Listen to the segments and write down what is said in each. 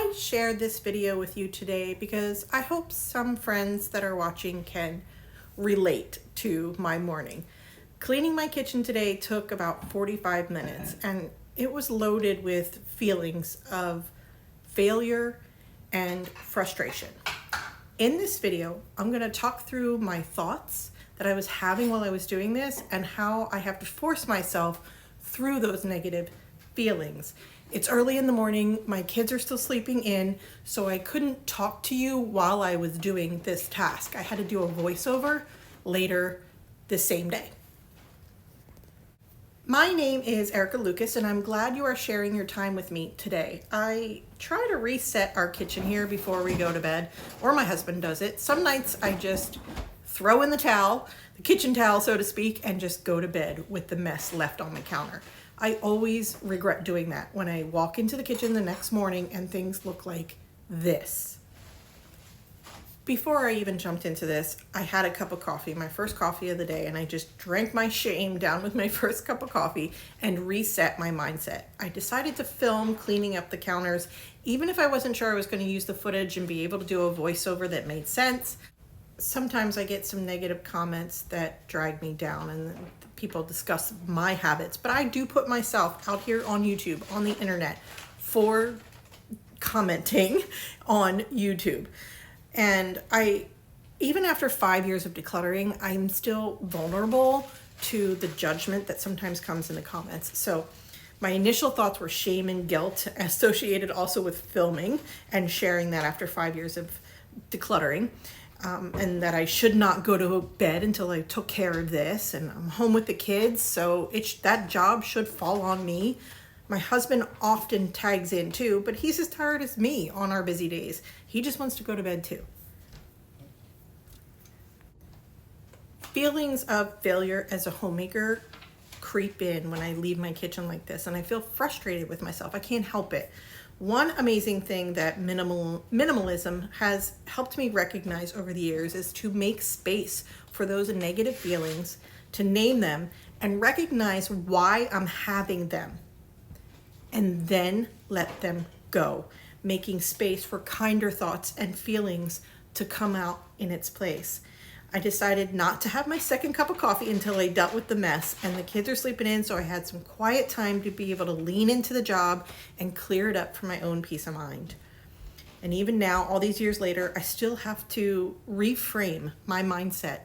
I shared this video with you today because I hope some friends that are watching can relate to my morning. Cleaning my kitchen today took about 45 minutes and it was loaded with feelings of failure and frustration. In this video, I'm going to talk through my thoughts that I was having while I was doing this and how I have to force myself through those negative feelings. It's early in the morning, my kids are still sleeping in, so I couldn't talk to you while I was doing this task. I had to do a voiceover later the same day. My name is Erica Lucas and I'm glad you are sharing your time with me today. I try to reset our kitchen here before we go to bed, or my husband does it. Some nights I just throw in the towel, the kitchen towel so to speak, and just go to bed with the mess left on the counter. I always regret doing that when I walk into the kitchen the next morning and things look like this. Before I even jumped into this, I had a cup of coffee, my first coffee of the day, and I just drank my shame down with my first cup of coffee and reset my mindset. I decided to film cleaning up the counters, even if I wasn't sure I was going to use the footage and be able to do a voiceover that made sense. Sometimes I get some negative comments that drag me down and people discuss my habits, but I do put myself out here on YouTube, on the internet, for commenting on YouTube. And even after 5 years of decluttering, I'm still vulnerable to the judgment that sometimes comes in the comments. So my initial thoughts were shame and guilt associated also with filming and sharing that after 5 years of decluttering. And that I should not go to bed until I took care of this, and I'm home with the kids, so that job should fall on me. My husband often tags in too, but he's as tired as me on our busy days. He just wants to go to bed too. Feelings of failure as a homemaker creep in when I leave my kitchen like this, and I feel frustrated with myself. I can't help it. One amazing thing that minimalism has helped me recognize over the years is to make space for those negative feelings, to name them, and recognize why I'm having them, and then let them go, making space for kinder thoughts and feelings to come out in its place. I decided not to have my second cup of coffee until I dealt with the mess, and the kids are sleeping in, so I had some quiet time to be able to lean into the job and clear it up for my own peace of mind. And even now, all these years later, I still have to reframe my mindset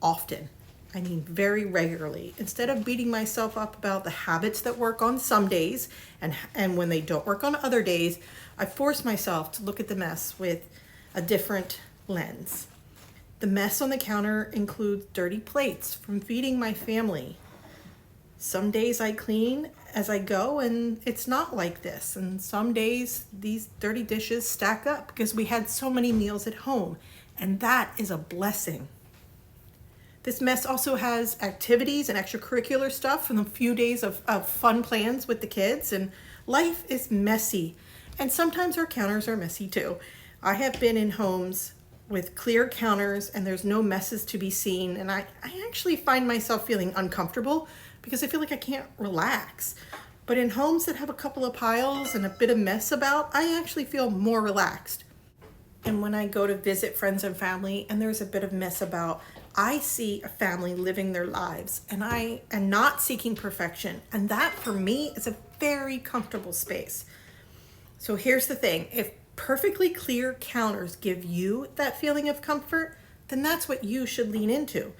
often. I mean, very regularly. Instead of beating myself up about the habits that work on some days and when they don't work on other days, I force myself to look at the mess with a different lens. The mess on the counter includes dirty plates from feeding my family. Some days I clean as I go and it's not like this. And some days these dirty dishes stack up because we had so many meals at home. And that is a blessing. This mess also has activities and extracurricular stuff from a few days of fun plans with the kids. And life is messy. And sometimes our counters are messy too. I have been in homes with clear counters and there's no messes to be seen, and I actually find myself feeling uncomfortable because I feel like I can't relax. But in homes that have a couple of piles and a bit of mess about, I actually feel more relaxed. And when I go to visit friends and family and there's a bit of mess about, I see a family living their lives and I am not seeking perfection, and that for me is a very comfortable space. So here's the thing, if perfectly clear counters give you that feeling of comfort, then that's what you should lean into.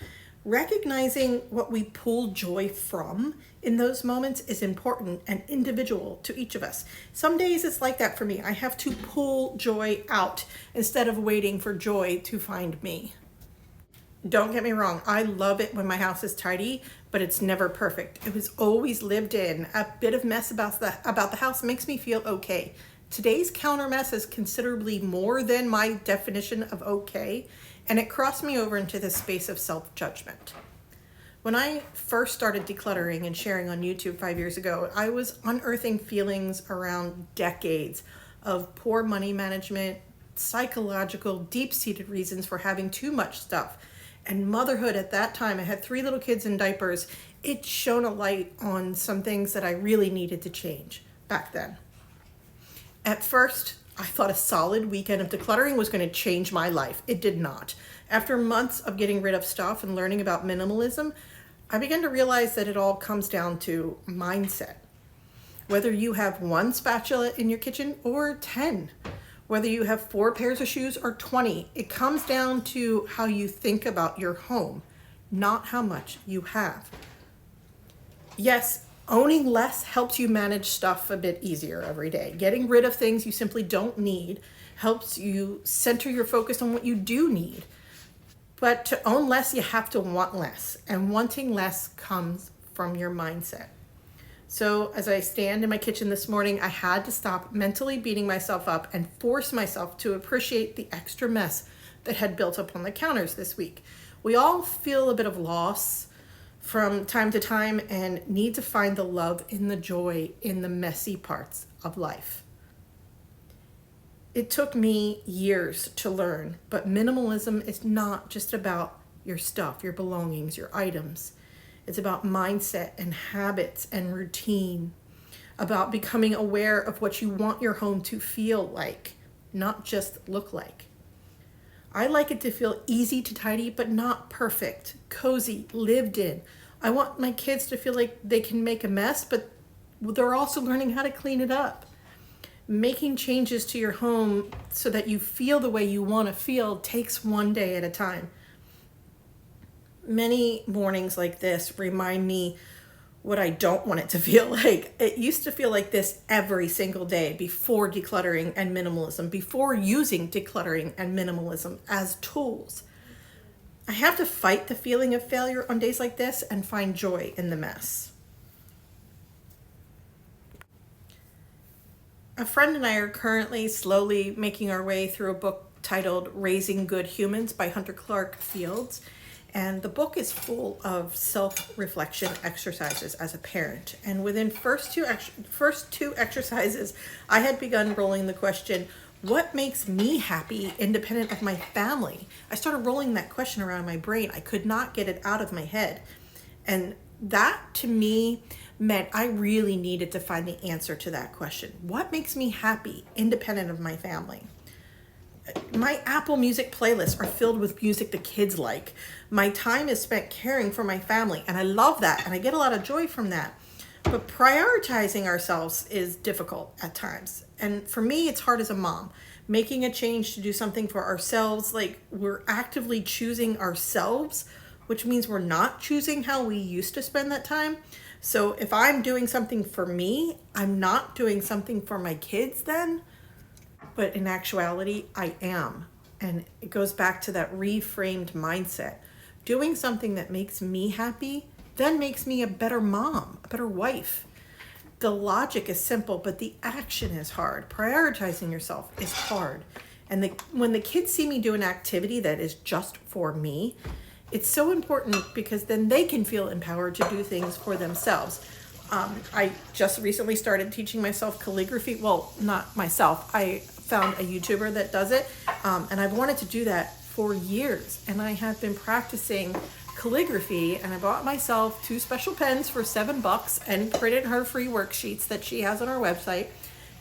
Recognizing what we pull joy from in those moments is important and individual to each of us. Some days it's like that for me. I have to pull joy out instead of waiting for joy to find me. Don't get me wrong, I love it when my house is tidy, but it's never perfect. It was always lived in. A bit of mess about the house makes me feel okay. Today's counter mess is considerably more than my definition of okay, and it crossed me over into this space of self-judgment. When I first started decluttering and sharing on YouTube 5 years ago, I was unearthing feelings around decades of poor money management, psychological, deep-seated reasons for having too much stuff, and motherhood at that time. I had 3 little kids in diapers. It shone a light on some things that I really needed to change back then. At first, I thought a solid weekend of decluttering was going to change my life. It did not. After months of getting rid of stuff and learning about minimalism, I began to realize that it all comes down to mindset. Whether you have one spatula in your kitchen or 10, whether you have 4 pairs of shoes or 20, it comes down to how you think about your home, not how much you have. Yes, owning less helps you manage stuff a bit easier every day. Getting rid of things you simply don't need helps you center your focus on what you do need. But to own less, you have to want less. And wanting less comes from your mindset. So as I stand in my kitchen this morning, I had to stop mentally beating myself up and force myself to appreciate the extra mess that had built up on the counters this week. We all feel a bit of loss from time to time and need to find the love in the joy in the messy parts of life. It took me years to learn, but minimalism is not just about your stuff, your belongings, your items. It's about mindset and habits and routine, about becoming aware of what you want your home to feel like, not just look like. I like it to feel easy to tidy, but not perfect, cozy, lived in. I want my kids to feel like they can make a mess, but they're also learning how to clean it up. Making changes to your home so that you feel the way you want to feel takes one day at a time. Many mornings like this remind me what I don't want it to feel like. It used to feel like this every single day before decluttering and minimalism, before using decluttering and minimalism as tools. I have to fight the feeling of failure on days like this and find joy in the mess. A friend and I are currently slowly making our way through a book titled Raising Good Humans by Hunter Clark Fields. And the book is full of self-reflection exercises as a parent. And within first two exercises, I had begun rolling the question, what makes me happy independent of my family? I started rolling that question around in my brain. I could not get it out of my head. And that to me meant I really needed to find the answer to that question. What makes me happy independent of my family? My Apple Music playlists are filled with music the kids like. My time is spent caring for my family, and I love that, and I get a lot of joy from that. But prioritizing ourselves is difficult at times. And for me, it's hard as a mom. Making a change to do something for ourselves, like we're actively choosing ourselves, which means we're not choosing how we used to spend that time. So if I'm doing something for me, I'm not doing something for my kids then. But in actuality, I am. And it goes back to that reframed mindset. Doing something that makes me happy then makes me a better mom, a better wife. The logic is simple, but the action is hard. Prioritizing yourself is hard. And when the kids see me do an activity that is just for me, it's so important because then they can feel empowered to do things for themselves. I just recently started teaching myself calligraphy. Well, not myself. I found a YouTuber that does it, and I've wanted to do that for years. And I have been practicing calligraphy, and I bought myself 2 special pens for $7 and printed her free worksheets that she has on her website.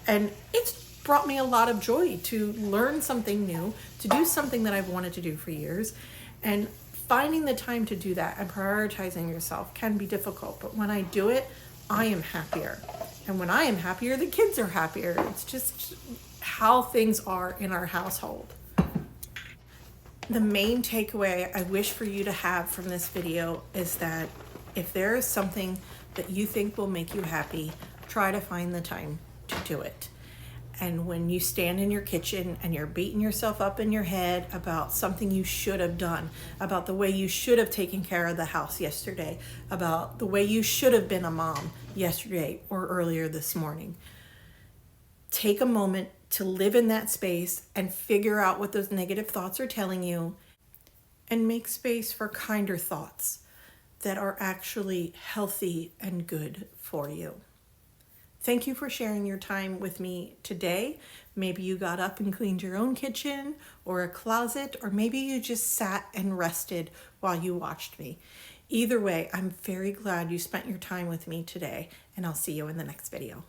And it's brought me a lot of joy to learn something new, to do something that I've wanted to do for years. And finding the time to do that and prioritizing yourself can be difficult, but when I do it, I am happier. And when I am happier, the kids are happier. It's just how things are in our household. The main takeaway I wish for you to have from this video is that if there is something that you think will make you happy, try to find the time to do it. And when you stand in your kitchen and you're beating yourself up in your head about something you should have done, about the way you should have taken care of the house yesterday, about the way you should have been a mom yesterday or earlier this morning, take a moment to live in that space and figure out what those negative thoughts are telling you and make space for kinder thoughts that are actually healthy and good for you. Thank you for sharing your time with me today. Maybe you got up and cleaned your own kitchen or a closet, or maybe you just sat and rested while you watched me. Either way, I'm very glad you spent your time with me today, and I'll see you in the next video.